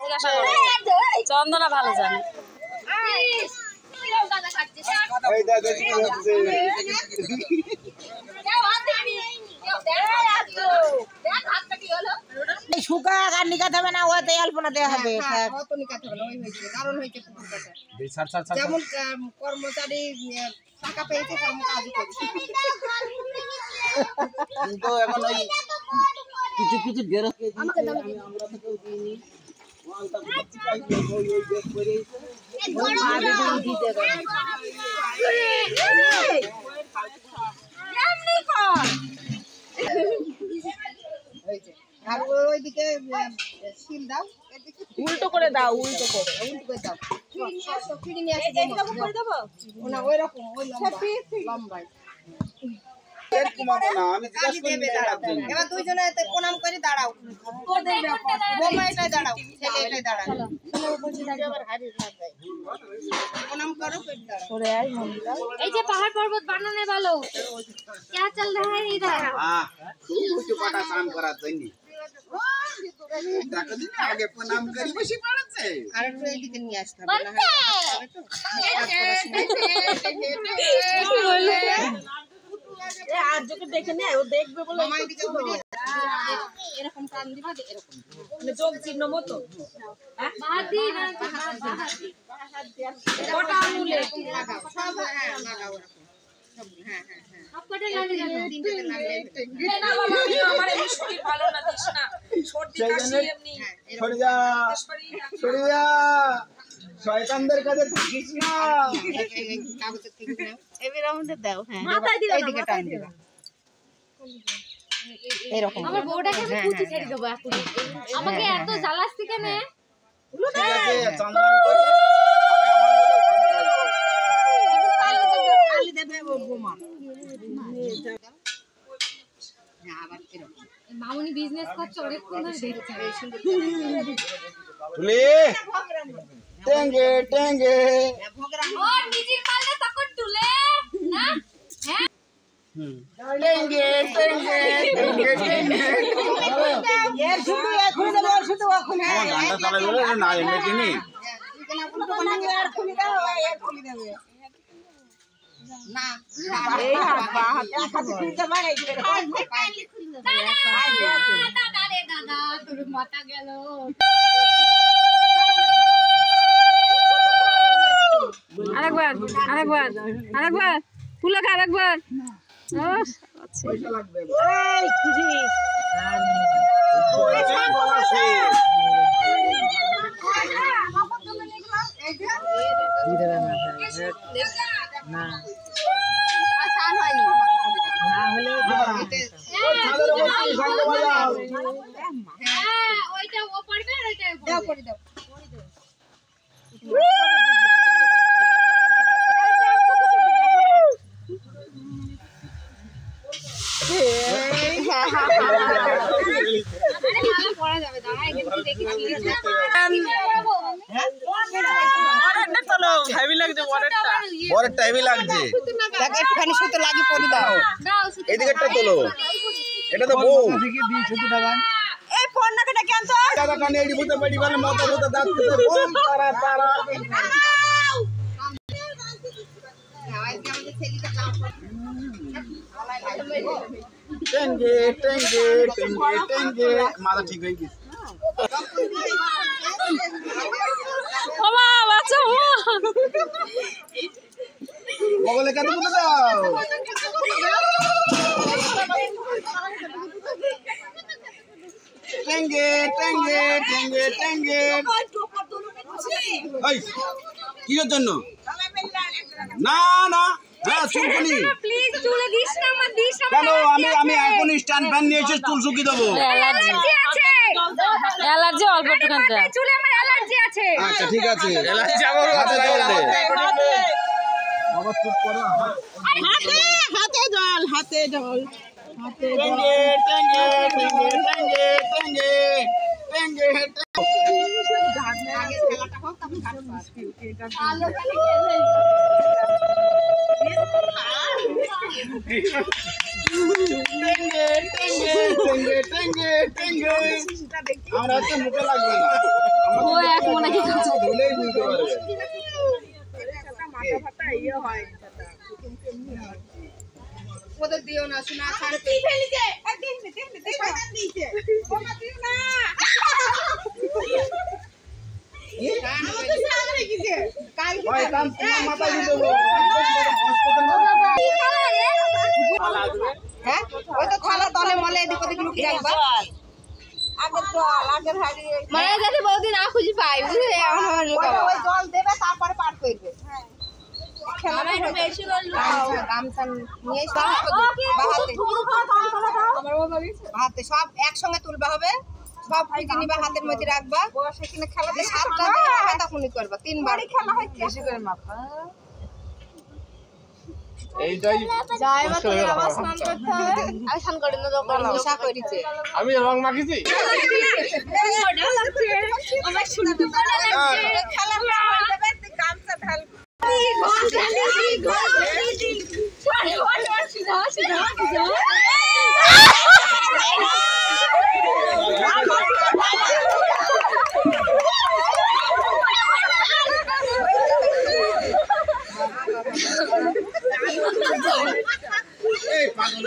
জিজ্ঞাসা করো, চন্দনা ভালো জানে। শুকা আর নিকাতে হবে না, ওতে অল্পনা দেওয়া হবে। অত নিকাতে হবে না, ওই হয়েছে কারণ হয়েছে পুকুরটা যেমন কর্মচারী টাকা পেয়েছে তেমন কাজই করছে। কিন্তু এখন ওই কিছু কিছু বেরোকে আমরা তো কেউ দিইনি। আর ওইদিকে শিল দাও, উল্টো করে দাও, উল্টো করে দাও। ফিরে নিয়ে আসে না, ওই রকম ওই লম্বাই। এবার দুইজনে প্রণাম করে দাঁড়াও, বৌমা এটাই দাঁড়াও, ছেলে এটাই দাঁড়াও, প্রণাম করো, এই যে পাহাড় পর্বত বানানে ভালো क्या चल रहा है इधर? कुछ पटा काम करा तनी आगे प्रणाम करी बसी पड़ছে আর একটু এইদিকে নিয়ে আসতে হবে না আর যোকে দেখে নেয়, ও দেখবে বলে মামা এদিকে ঘুরে এরকম টান দিবা, এরকম যোগ চিহ্ন মতো। बादी ना बादी ওটা আঙুলে লাগাও সব, হ্যাঁ লাগাও এরকম সব, হ্যাঁ হ্যাঁ হ্যাঁ आपको लगाने जाना তিনটাতে লাগলে না বাবা, আমি আমার এমনি শরীর ভালো না, দিস না, সর্দি কাশি এমনি। সরে যা সরে যা শয়তানদের কাছে থাকিস না কাগজের থেকে নাও, এবারে আমাদের দাও। হ্যাঁ, মাথায় দিবা, এইদিকে টান দিবা এরকম। আমার বউটাকে আমি কুচি ছেড়ে দেবো এখন। আমাকে এত জ্বালাস্তি কেন? ঠিক আছে চন্দন করে খালি দেবে বোমা, হ্যাঁ আবার এরকম মামুনি বিজনেস করছে, অনেকক্ষণ ধরে দেখছে। তুলে টেঙ্গে টেঙ্গে ওর নিজের মালটা তখন তুলে না, হ্যাঁ টেঙ্গে টেঙ্গে টেঙ্গে টেঙ্গে এর শুধু এখন দেবো, আর শুধু এখন, হ্যাঁ গানটা চালাই বলে না এমনি কিনি আর খুলে দাও, আর খুলে দেবে না এই হাত এক হাতে খুলতে পারে দাদা রে দাদা, তোর মাথা গেল। আরেকবার আরেকবার আরেকবার ফুলক আরেকবার। পয়সা লাগবে এই খুশি না আসান হয়নি না হলে হ্যাঁ ওইটা ও পড়বে আর ওইটা দাও করে দাও। আরে মালা পড়া যাবে, দাঁড়া একটু দেখি পরেরটা হেভি লাগছে একটুখানি সুতো লাগিয়ে পরে দাও। এইদিকেরটা তোলো, এটা তো বউ এই পর্ণাকে ডেকে আনতো। দাদা কানে এডি বুতে পড়ি গেল মাথা বুতে দাঁত বুতে বল তারা তারা টেঙ্গে টেঙ্গে টেঙ্গে টেঙ্গে মাথা ঠিক হয়ে গেছে বাবা বাচ্চা বগলে কানে বুতে দাও টেঙ্গে টেঙ্গে টেঙ্গে টেঙ্গে এই কির জন্য না না হ্যাঁ চুলকুনি প্লিজ চুলে দিস না, আমার দিস না। কেন আমি এখন স্ট্যান্ড ফ্যান নিয়ে এসে চুল শুকিয়ে দেবো অ্যালার্জি আছে, অ্যালার্জি অল্প একটু কানতে। চুলে আমার অ্যালার্জি আছে। আচ্ছা ঠিক আছে হাতে জল দে বাবা চুপ করো হাতে জল হাতে জল হাতে টেঙ্গে টেঙ্গে টেঙ্গে টেঙ্গে টেঙ্গে টেঙ্গে আগে খেলাটা হোক, তারপর কাটবো। আলো খালি খেলে। টেঙ্গে টেঙ্গে টেঙ্গে টেঙ্গে টেঙ্গে আমরা তো মুখে লাগবে না ও নাকি ধুলেই বুঝতে পারবে। ওদের দিও না শোনা ছাড়ে ভাই কাম তোমার মাথায় দিতে হবে। হ্যাঁ ওই তো থালা তলে মলে এদিক ওদিক লুকিয়ে রাখবা মানে যাতে বহুদিন না খুঁজে পাই বুঝলে ওই জল দেবে তারপরে পার করবে গামছা নিয়ে হাতে সব একসঙ্গে তুলবা হবে সব ফুটি নিবা হাতের মধ্যে রাখবা সেখানে খেলাতে সাতটা হবে তখনই করবা 3 বার খেলা হয় বেশি করে মাপা এইটাই যায় বা তুমি আবার স্নান করতে হবে আর স্নান করে না দরকার নেশা করেছে আমি রং মাখিছি। আমার শুনতে ভালো লাগছে খেলা হয়ে যাবে তুই গামছা ঢাল এই পাগল